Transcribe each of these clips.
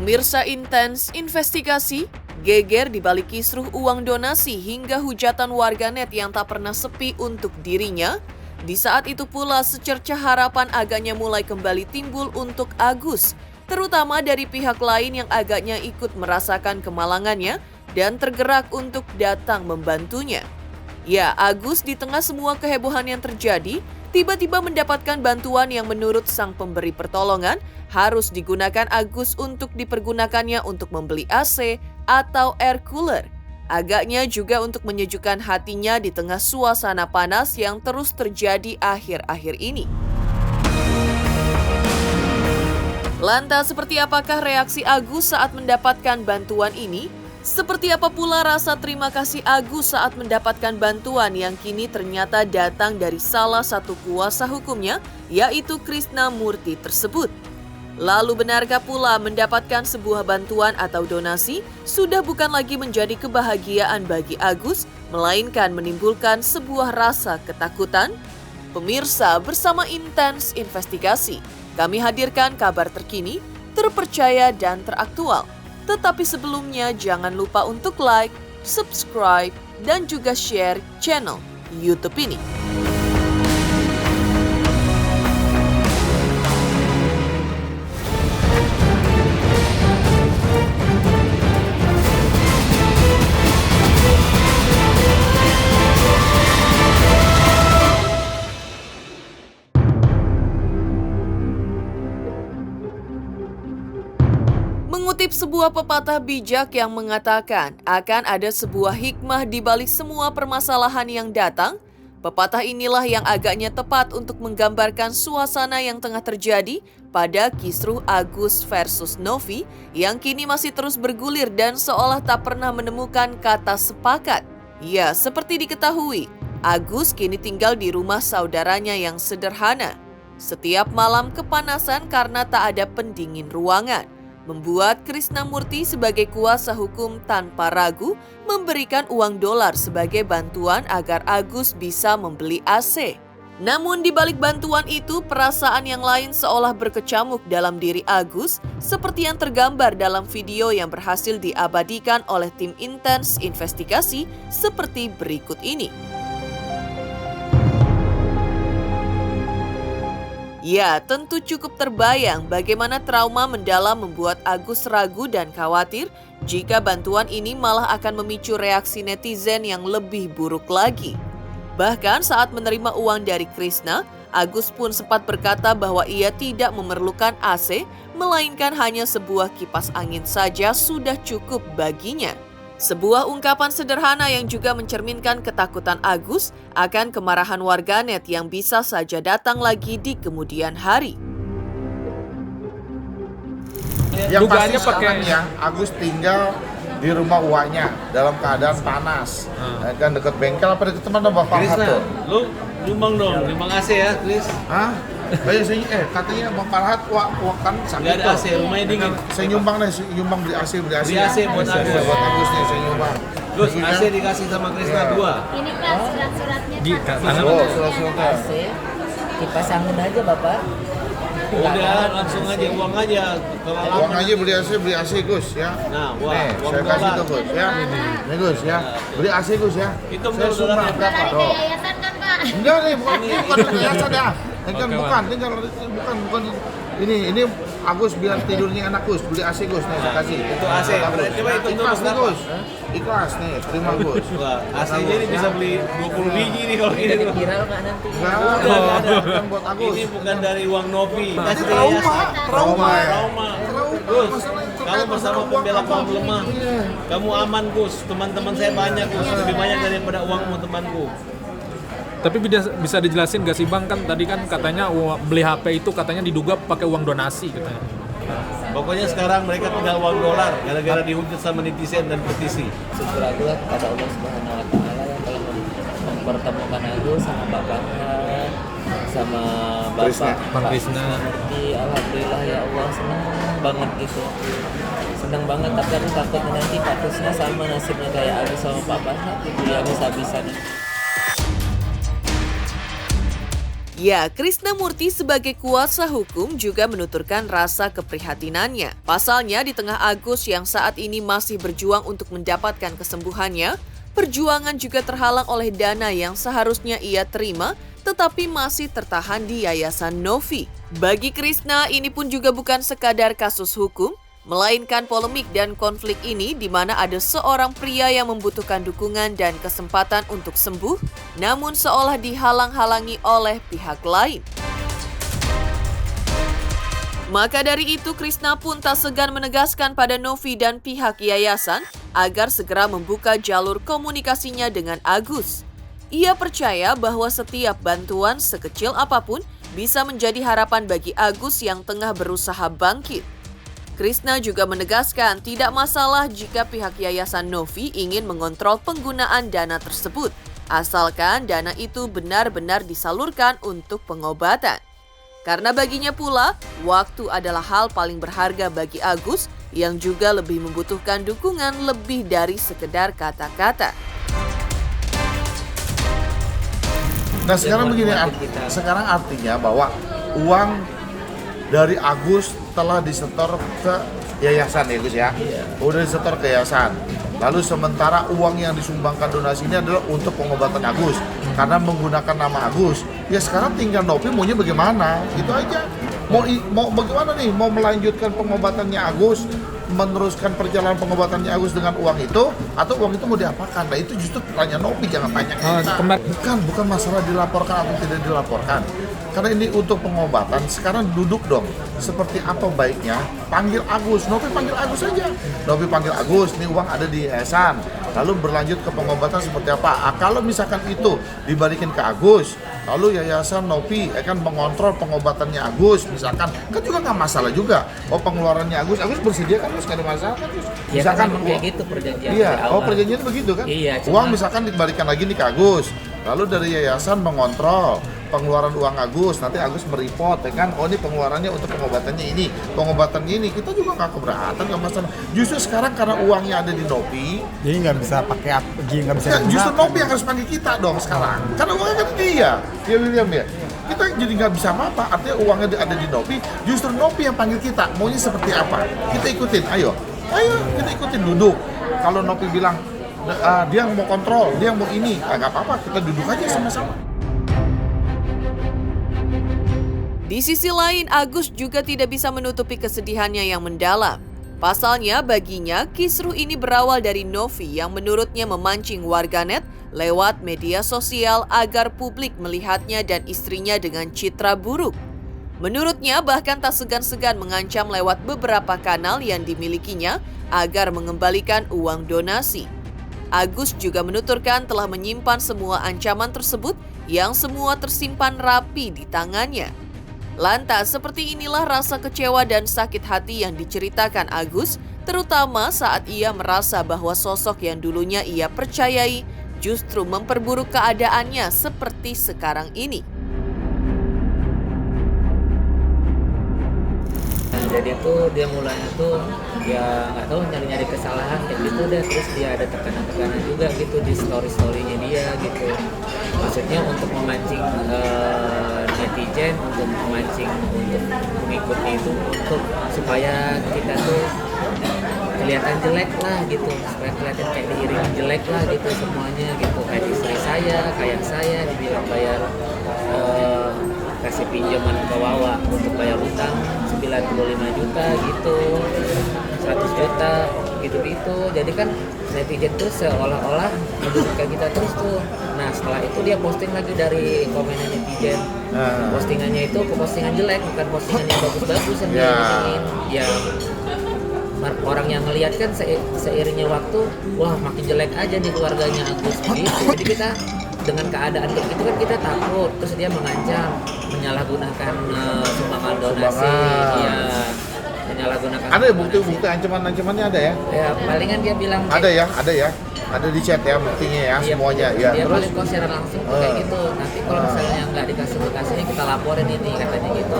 Pemirsa Intens Investigasi, geger di balik kisruh uang donasi hingga hujatan warganet yang tak pernah sepi untuk dirinya. Di saat itu pula secercah harapan agaknya mulai kembali timbul untuk Agus, terutama dari pihak lain yang agaknya ikut merasakan kemalangannya dan tergerak untuk datang membantunya. Ya, Agus di tengah semua kehebohan yang terjadi, tiba-tiba mendapatkan bantuan yang menurut sang pemberi pertolongan harus digunakan Agus untuk dipergunakannya untuk membeli AC atau air cooler. Agaknya juga untuk menyejukkan hatinya di tengah suasana panas yang terus terjadi akhir-akhir ini. Lantas seperti apakah reaksi Agus saat mendapatkan bantuan ini? Seperti apa pula rasa terima kasih Agus saat mendapatkan bantuan yang kini ternyata datang dari salah satu kuasa hukumnya, yaitu Krishna Murthy tersebut? Lalu benarkah pula mendapatkan sebuah bantuan atau donasi sudah bukan lagi menjadi kebahagiaan bagi Agus, melainkan menimbulkan sebuah rasa ketakutan? Pemirsa, bersama Intens Investigasi, kami hadirkan kabar terkini, terpercaya dan teraktual. Tetapi sebelumnya jangan lupa untuk like, subscribe, dan juga share channel YouTube ini. Mengutip sebuah pepatah bijak yang mengatakan akan ada sebuah hikmah di balik semua permasalahan yang datang, pepatah inilah yang agaknya tepat untuk menggambarkan suasana yang tengah terjadi pada kisruh Agus versus Novi yang kini masih terus bergulir dan seolah tak pernah menemukan kata sepakat. Ya, seperti diketahui, Agus kini tinggal di rumah saudaranya yang sederhana. Setiap malam kepanasan karena tak ada pendingin ruangan membuat Krishna Murthy sebagai kuasa hukum tanpa ragu memberikan uang dolar sebagai bantuan agar Agus bisa membeli AC. Namun di balik bantuan itu, perasaan yang lain seolah berkecamuk dalam diri Agus, seperti yang tergambar dalam video yang berhasil diabadikan oleh tim Intens Investigasi seperti berikut ini. Ya, tentu cukup terbayang bagaimana trauma mendalam membuat Agus ragu dan khawatir jika bantuan ini malah akan memicu reaksi netizen yang lebih buruk lagi. Bahkan saat menerima uang dari Krishna, Agus pun sempat berkata bahwa ia tidak memerlukan AC, melainkan hanya sebuah kipas angin saja sudah cukup baginya. Sebuah ungkapan sederhana yang juga mencerminkan ketakutan Agus akan kemarahan warganet yang bisa saja datang lagi di kemudian hari. Yang pasti sekarang ya, Agus tinggal di rumah uaknya dalam keadaan panas. Kan dekat bengkel apa dekat teman Bapak Farhat? Lu nyumbang dong, nyumbang AC ya, Chris. Hah? Katanya Bang Farhat uang kan sakit. Nggak ada AC, rumahnya dingin. Saya nyumbang deh, nyumbang beli AC. Beli AC buat Agus. Buat Agus nih saya nyumbang. Terus AC dikasih sama Krishna 2. Ini kan surat-suratnya Surat-suratnya. AC, kipas angin aja Bapak. Udah, langsung aja uang aja. Uang aja beli AC Gus ya. Nah, Nih, uang saya kasih dolar. tuh Gus ya. Nih Gus ya. Beli AC Gus ya. Itu Saya sumbang berapa? Ada Tuh. yayasan kan Pak? Enggak nih, bukan yayasan ya. Bukan. Ini Agus biar tidurnya enak Gus, beli AC Gus nih, saya kasih. Itu AC, berarti coba hitung Ikhlas terus nih berapa? Gus. Ikhlas nih, terima Gus. Wah, AC-nya ini bisa beli 20 biji nih kalau gini. Viral nggak nanti? Enggak, bukan buat Agus. Ini bukan dari uang Novi. Ini Kasih trauma. Trauma. Gus, Masalah itu kamu kayak bersama masalah pembela uang kaum apa? lemah. Iya. Kamu aman Gus, teman-teman saya banyak Gus, lebih banyak daripada uangmu temanku. Tapi bisa dijelasin gak sih Bang, kan tadi kan katanya beli HP itu katanya diduga pakai uang donasi katanya. Pokoknya sekarang mereka tinggal uang dolar gara-gara dihujat sama netizen dan petisi. Syukur aku kepada Allah Subhanahu wa taala yang telah mempertemukan aku sama bapaknya sama Bang Krishna. Murthy. Alhamdulillah ya Allah, senang banget gitu. Senang banget, tapi aku takutnya nanti Pak Krishna sama nasibnya kayak aku sama papanya gitu ya, bisa-bisa. Ya, Krisnamurti sebagai kuasa hukum juga menuturkan rasa keprihatinannya. Pasalnya, di tengah Agus yang saat ini masih berjuang untuk mendapatkan kesembuhannya, perjuangan juga terhalang oleh dana yang seharusnya ia terima, tetapi masih tertahan di Yayasan Novi. Bagi Krisna, ini pun juga bukan sekadar kasus hukum, melainkan polemik dan konflik ini di mana ada seorang pria yang membutuhkan dukungan dan kesempatan untuk sembuh, namun seolah dihalang-halangi oleh pihak lain. Maka dari itu, Krisna pun tak segan menegaskan pada Novi dan pihak yayasan agar segera membuka jalur komunikasinya dengan Agus. Ia percaya bahwa setiap bantuan sekecil apapun bisa menjadi harapan bagi Agus yang tengah berusaha bangkit. Krisna juga menegaskan tidak masalah jika pihak Yayasan Novi ingin mengontrol penggunaan dana tersebut, asalkan dana itu benar-benar disalurkan untuk pengobatan. Karena baginya pula, waktu adalah hal paling berharga bagi Agus yang juga lebih membutuhkan dukungan lebih dari sekedar kata-kata. Nah sekarang begini, sekarang artinya bahwa uang dari Agus telah disetor ke yayasan ya Gus ya? Udah disetor ke yayasan. Lalu sementara uang yang disumbangkan donasi ini adalah untuk pengobatan Agus. Karena menggunakan nama Agus. Ya sekarang tinggal Novi maunya bagaimana? Itu aja. Mau bagaimana nih? Mau melanjutkan pengobatannya Agus? Meneruskan perjalanan pengobatannya Agus dengan uang itu, atau uang itu mau diapakan? Nah itu justru tanya Novi, jangan tanya kita. Bukan masalah dilaporkan atau tidak dilaporkan. Karena ini untuk pengobatan, sekarang duduk dong. Seperti apa baiknya? Panggil Agus, Novi panggil Agus saja. Novi panggil Agus, ini uang ada di yayasan. Lalu berlanjut ke pengobatan seperti apa? Kalau misalkan itu dibalikin ke Agus, lalu yayasan Novi akan mengontrol pengobatannya Agus, misalkan, kan juga nggak masalah juga. Oh pengeluarannya Agus bersedia kan, nggak ada masalah kan? Ya, Misalkan kan kayak gitu perjanjian. Iya, perjanjian begitu kan? Iya, uang misalkan dibalikan lagi nih ke Agus, lalu dari yayasan mengontrol pengeluaran uang Agus, nanti Agus mereport ya kan, oh ini pengeluarannya untuk pengobatannya ini, pengobatannya ini, kita juga nggak keberatan, nggak masalah. Justru sekarang karena uangnya ada di Novi, jadi nggak bisa pakai nggak bisa. Ya, justru Novi yang harus panggil kita dong sekarang, karena uangnya kan dia William ya. Kita jadi nggak bisa apa-apa, artinya uangnya ada di Novi, justru Novi yang panggil kita, maunya seperti apa, kita ikutin, ayo kita ikutin, duduk. Kalau Novi bilang dia mau kontrol, dia mau ini, nggak apa-apa, kita duduk aja sama-sama. Di sisi lain, Agus juga tidak bisa menutupi kesedihannya yang mendalam. Pasalnya, baginya, kisruh ini berawal dari Novi yang menurutnya memancing warganet lewat media sosial agar publik melihatnya dan istrinya dengan citra buruk. Menurutnya, bahkan tak segan-segan mengancam lewat beberapa kanal yang dimilikinya agar mengembalikan uang donasi. Agus juga menuturkan telah menyimpan semua ancaman tersebut yang semua tersimpan rapi di tangannya. Lantas, seperti inilah rasa kecewa dan sakit hati yang diceritakan Agus, terutama saat ia merasa bahwa sosok yang dulunya ia percayai justru memperburuk keadaannya seperti sekarang ini. Jadi tuh dia mulanya tuh ya nggak tahu nyari-nyari kesalahan kayak gitu deh, terus dia ada tekanan-tekanan juga gitu di story-storynya dia gitu. Maksudnya untuk memancing netizen, untuk memancing untuk mengikuti itu, untuk supaya kita tuh kelihatan jelek lah gitu, supaya kelihatan kayak diiringi jelek lah gitu semuanya gitu. Kayak istri saya dibilang bayar kasih pinjaman ke Wawa untuk bayar utang 95 juta gitu, 100 juta gitu-gitu. Jadi kan netizen tuh seolah-olah mendudukkan kita terus tuh. Nah setelah itu dia posting lagi dari komenan netizen. Postingannya itu postingan jelek, bukan postingan yang bagus-bagus yang dia ingin. Ya orang yang ngelihat kan seiringnya waktu, wah makin jelek aja nih keluarganya Agus gitu. Jadi kita dengan keadaan begitu kan kita takut, terus dia mengancam menyalahgunakan sumbangan donasi, ya menyalahgunakan. Ada bukti ancaman-ancamannya ada ya? Ya palingan dia bilang ada di chat ya buktinya ya, semuanya ya. Dia Terus paling konser langsung kayak gitu. Nanti kalau misalnya nggak dikasih kita laporin ini katanya gitu.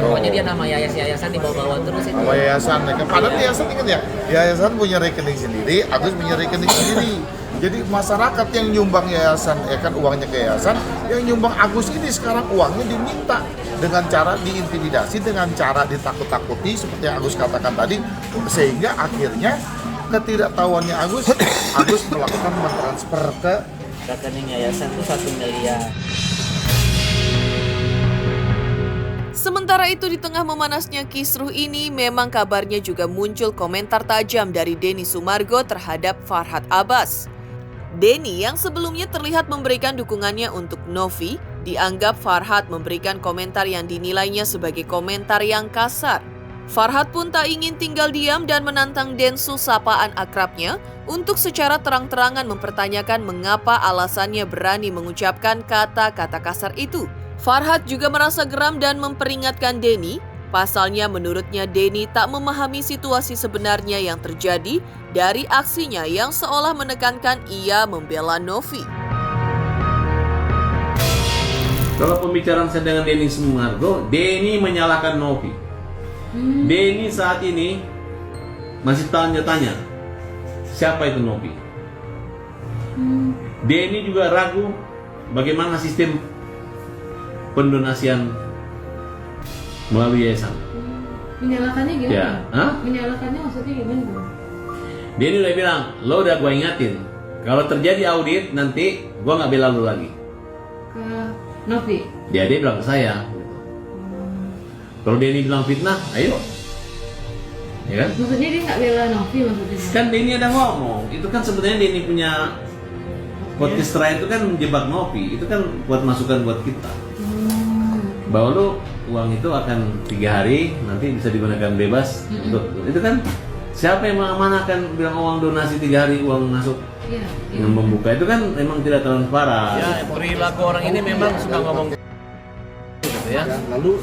Pokoknya dia nama yayasan dibawa-bawa terus itu. sama yayasan, padahal yayasan ingat ya, yayasan punya rekening sendiri, Agus punya rekening sendiri. Jadi masyarakat yang nyumbang yayasan, ya kan uangnya ke yayasan, yang nyumbang Agus ini sekarang uangnya diminta dengan cara diintimidasi, dengan cara ditakut-takuti seperti yang Agus katakan tadi, sehingga akhirnya ketidaktahuannya Agus melakukan mentransfer ke rekening yayasan tuh 1 miliar. Sementara itu di tengah memanasnya kisruh ini, memang kabarnya juga muncul komentar tajam dari Denny Sumargo terhadap Farhad Abbas. Denny yang sebelumnya terlihat memberikan dukungannya untuk Novi, dianggap Farhad memberikan komentar yang dinilainya sebagai komentar yang kasar. Farhad pun tak ingin tinggal diam dan menantang Densu sapaan akrabnya untuk secara terang-terangan mempertanyakan mengapa alasannya berani mengucapkan kata-kata kasar itu. Farhad juga merasa geram dan memperingatkan Denny. Pasalnya menurutnya Denny tak memahami situasi sebenarnya yang terjadi dari aksinya yang seolah menekankan ia membela Novi. Kalau pembicaraan saya dengan Denny Sumargo, Denny menyalahkan Novi. Denny saat ini masih tanya-tanya, siapa itu Novi? Denny juga ragu bagaimana sistem pendonasian melalui yayasan. Menyalakannya gimana? Ya, hah? Menyalakannya maksudnya gimana? Denny udah bilang, lo udah gue ingatin, kalau terjadi audit nanti gue nggak bela lo lagi. Ke Novi? Dia bilang ke saya. Kalau Denny bilang fitnah, ayo. Ya kan? Maksudnya dia nggak bela Novi maksudnya? Kan Denny ada ngomong, itu kan sebenarnya Denny punya podcast terakhir itu kan menjebak Novi, itu kan buat masukan buat kita. Bahwa lu uang itu akan 3 hari nanti bisa digunakan bebas untuk itu kan siapa yang mengamanahkan bilang uang donasi 3 hari uang masuk yang membuka itu kan memang tidak transparan. Ya perilaku orang ini memang suka ngomong gitu ya.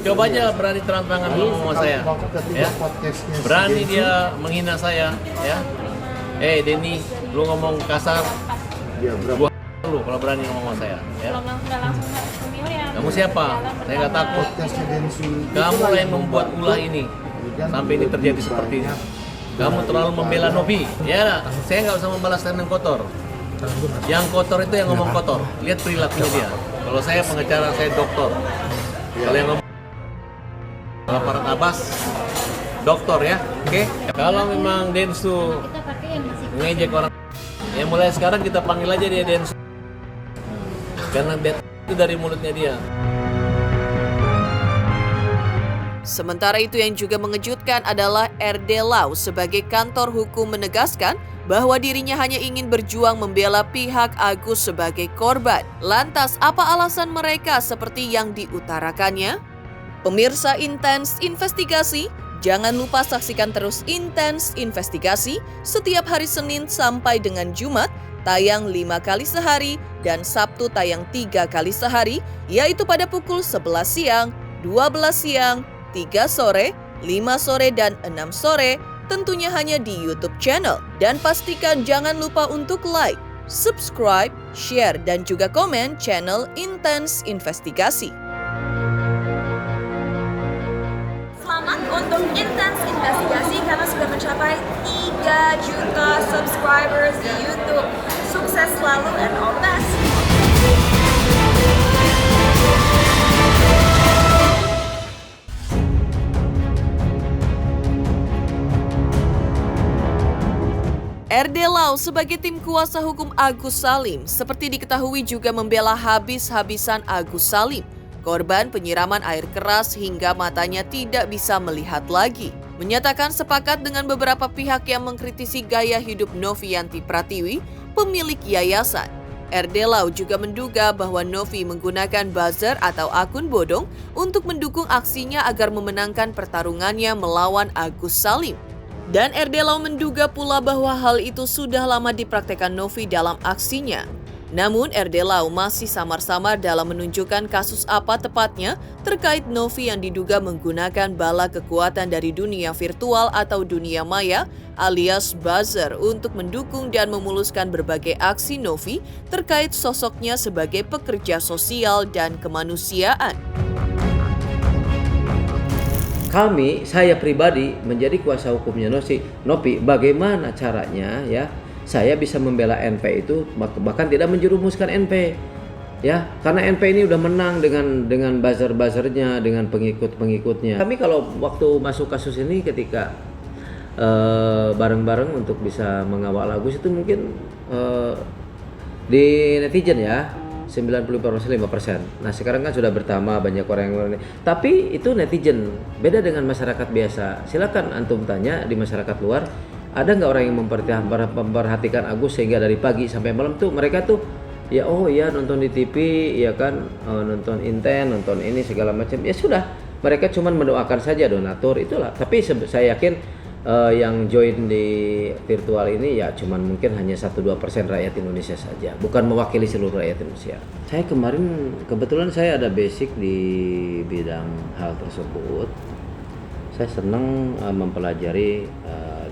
Coba aja berani terang-terangan ngomong sama saya, ya. Berani dia menghina saya, ya. Denny, lu ngomong kasar, gua lu kalau berani ngomong sama saya, ya. Kamu siapa? Saya nggak takut. Kamu lah yang membuat ulah ini sampai ini terjadi seperti ini. Kamu terlalu membela Novi. Ya, saya nggak usah membalaskan yang kotor. Yang kotor itu yang ngomong kotor. Lihat perilakunya dia. Kalau saya pengacara, saya dokter. Kalau yang ngomong Farhad Abbas, dokter ya. Oke? Kalau memang Densu ngejek orang, ya mulai sekarang kita panggil aja dia Densu. Karena itu dari mulutnya dia. Sementara itu yang juga mengejutkan adalah RD Lau sebagai kantor hukum menegaskan bahwa dirinya hanya ingin berjuang membela pihak Agus sebagai korban. Lantas apa alasan mereka seperti yang diutarakannya? Pemirsa Intens Investigasi, jangan lupa saksikan terus Intens Investigasi setiap hari Senin sampai dengan Jumat, tayang 5 kali sehari dan Sabtu tayang 3 kali sehari, yaitu pada pukul 11 siang, 12 siang, 3 sore, 5 sore, dan 6 sore, tentunya hanya di YouTube channel. Dan pastikan jangan lupa untuk like, subscribe, share, dan juga komen channel Intens Investigasi. Selamat untuk Intens Investigasi karena sudah mencapai 3 juta subscribers di YouTube. Sukses selalu and all the best! RD Lau sebagai tim kuasa hukum Agus Salim seperti diketahui juga membela habis-habisan Agus Salim, korban penyiraman air keras hingga matanya tidak bisa melihat lagi. Menyatakan sepakat dengan beberapa pihak yang mengkritisi gaya hidup Novianti Pratiwi, pemilik yayasan. RD Lau juga menduga bahwa Novi menggunakan buzzer atau akun bodong untuk mendukung aksinya agar memenangkan pertarungannya melawan Agus Salim. Dan RD Lau menduga pula bahwa hal itu sudah lama dipraktekkan Novi dalam aksinya. Namun RD Lau masih samar-samar dalam menunjukkan kasus apa tepatnya terkait Novi yang diduga menggunakan bala kekuatan dari dunia virtual atau dunia maya alias buzzer untuk mendukung dan memuluskan berbagai aksi Novi terkait sosoknya sebagai pekerja sosial dan kemanusiaan. Saya pribadi menjadi kuasa hukumnya Novi, bagaimana caranya ya saya bisa membela NP itu, bahkan tidak menjerumuskan NP. Ya, karena NP ini udah menang dengan buzzer-buzzernya, dengan pengikut-pengikutnya. Kami kalau waktu masuk kasus ini ketika bareng-bareng untuk bisa mengawal Agus itu mungkin di netizen ya 95%. Nah, sekarang kan sudah bertambah banyak orang yang ini. Tapi itu netizen, beda dengan masyarakat biasa. Silakan antum tanya di masyarakat luar, ada nggak orang yang memperhatikan Agus sehingga dari pagi sampai malam tuh mereka tuh ya oh ya nonton di TV ya kan, nonton Inten, nonton ini segala macam, ya sudah, mereka cuma mendoakan saja donatur itulah. Tapi saya yakin yang join di virtual ini ya cuman mungkin hanya 1-2% rakyat Indonesia saja, bukan mewakili seluruh rakyat Indonesia. Saya kemarin kebetulan saya ada basic di bidang hal tersebut. Saya senang mempelajari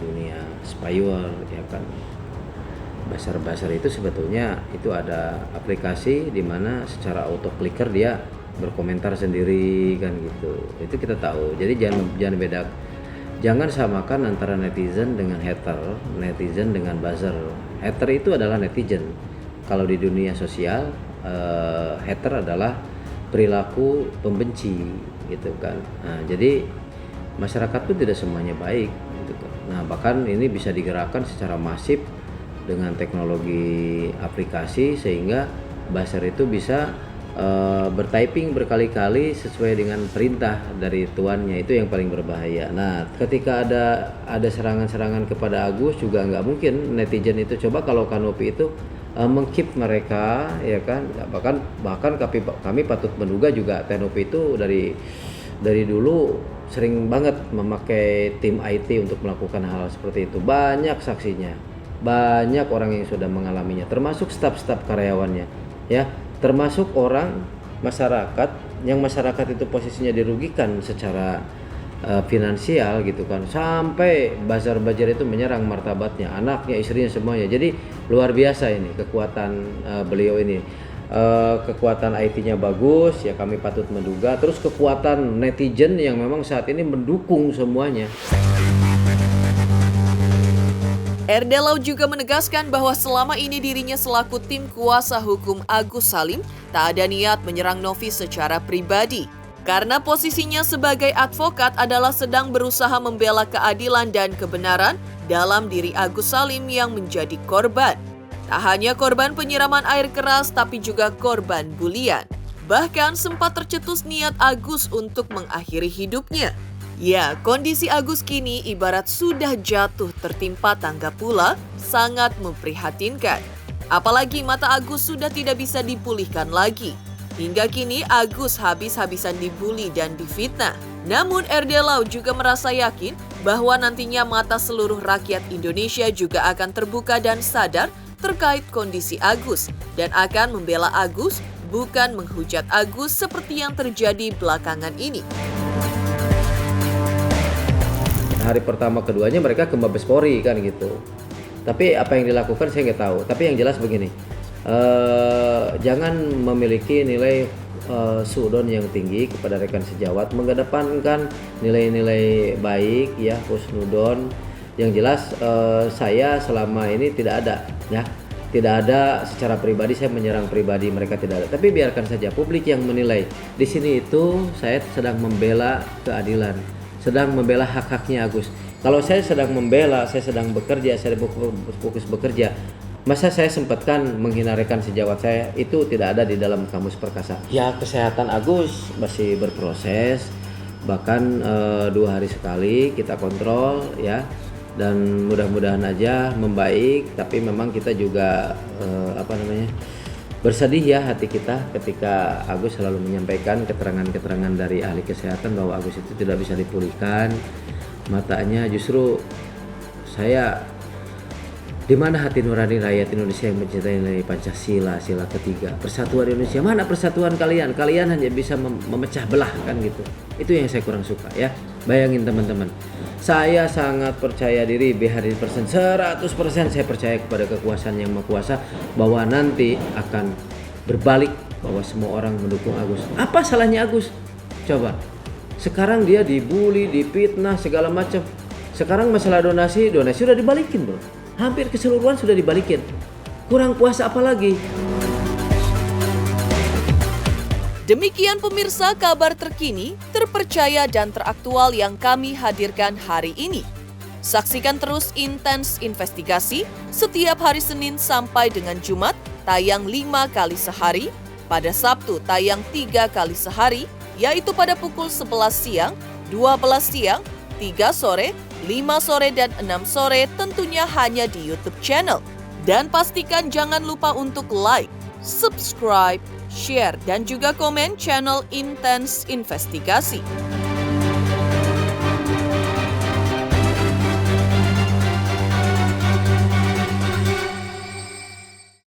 dunia spyware ya kan. Buzzer itu sebetulnya itu ada aplikasi di mana secara auto clicker dia berkomentar sendiri kan gitu. Itu kita tahu. Jadi jangan samakan antara netizen dengan hater, netizen dengan buzzer. Hater itu adalah netizen. Kalau di dunia sosial, hater adalah perilaku pembenci gitu kan. Nah, jadi masyarakat pun tidak semuanya baik gitu kan. Nah, bahkan ini bisa digerakkan secara masif dengan teknologi aplikasi sehingga buzzer itu bisa bertyping berkali-kali sesuai dengan perintah dari tuannya. Itu yang paling berbahaya. Nah, ketika ada serangan-serangan kepada Agus juga nggak mungkin netizen itu coba kalau Kanopi itu mengkeep mereka ya kan, bahkan kami patut menduga juga Kanopi itu dari dulu sering banget memakai tim IT untuk melakukan hal seperti itu. Banyak saksinya. Banyak orang yang sudah mengalaminya, termasuk staf-staf karyawannya, ya, termasuk orang masyarakat yang masyarakat itu posisinya dirugikan secara finansial gitu kan, sampai buzzer itu menyerang martabatnya, anaknya, istrinya, semuanya. Jadi luar biasa ini kekuatan beliau ini. Kekuatan IT-nya bagus, ya kami patut menduga. Terus kekuatan netizen yang memang saat ini mendukung semuanya. Erdelau juga menegaskan bahwa selama ini dirinya selaku tim kuasa hukum Agus Salim tak ada niat menyerang Novi secara pribadi. Karena posisinya sebagai advokat adalah sedang berusaha membela keadilan dan kebenaran dalam diri Agus Salim yang menjadi korban. Tak hanya korban penyiraman air keras tapi juga korban bulian. Bahkan sempat tercetus niat Agus untuk mengakhiri hidupnya. Ya, kondisi Agus kini ibarat sudah jatuh tertimpa tangga pula, sangat memprihatinkan. Apalagi mata Agus sudah tidak bisa dipulihkan lagi. Hingga kini Agus habis-habisan dibully dan difitnah. Namun Erdelau juga merasa yakin bahwa nantinya mata seluruh rakyat Indonesia juga akan terbuka dan sadar terkait kondisi Agus dan akan membela Agus, bukan menghujat Agus seperti yang terjadi belakangan ini. Hari pertama keduanya mereka ke Mabes Polri kan gitu. Tapi apa yang dilakukan saya nggak tahu. Tapi yang jelas begini, jangan memiliki nilai suudon yang tinggi kepada rekan sejawat, mengedepankan nilai-nilai baik ya, husnudon. Yang jelas saya selama ini tidak ada secara pribadi saya menyerang pribadi mereka, tidak ada. Tapi biarkan saja publik yang menilai. Di sini itu saya sedang membela keadilan, sedang membela hak-haknya Agus. Kalau saya sedang membela, saya sedang bekerja, saya fokus bekerja, masa saya sempatkan menghina rekan sejawat saya? Itu tidak ada di dalam kamus perkasa. Ya, kesehatan Agus masih berproses, bahkan 2 hari sekali kita kontrol ya, dan mudah-mudahan aja membaik. Tapi memang kita juga bersedih ya hati kita ketika Agus selalu menyampaikan keterangan-keterangan dari ahli kesehatan bahwa Agus itu tidak bisa dipulihkan matanya. Justru saya, di mana hati nurani rakyat Indonesia yang mencintai nilai Pancasila, sila ketiga, persatuan Indonesia? Mana persatuan kalian? Kalian hanya bisa memecah belah kan gitu. Itu yang saya kurang suka ya. Bayangin teman-teman, saya sangat percaya diri 100% saya percaya kepada kekuasaan yang maha kuasa bahwa nanti akan berbalik, bahwa semua orang mendukung Agus. Apa salahnya Agus? Coba. Sekarang dia dibully, difitnah segala macam. Sekarang masalah donasi udah dibalikin bro. hampir keseluruhan sudah dibalikin. Kurang puas apa lagi? Demikian pemirsa kabar terkini, terpercaya dan teraktual yang kami hadirkan hari ini. Saksikan terus Intens Investigasi setiap hari Senin sampai dengan Jumat tayang 5 kali sehari, pada Sabtu tayang 3 kali sehari, yaitu pada pukul 11 siang, 12 siang, 3 sore, 5 sore, dan 6 sore tentunya hanya di YouTube channel. Dan pastikan jangan lupa untuk like, subscribe, share, dan juga komen channel Intens Investigasi.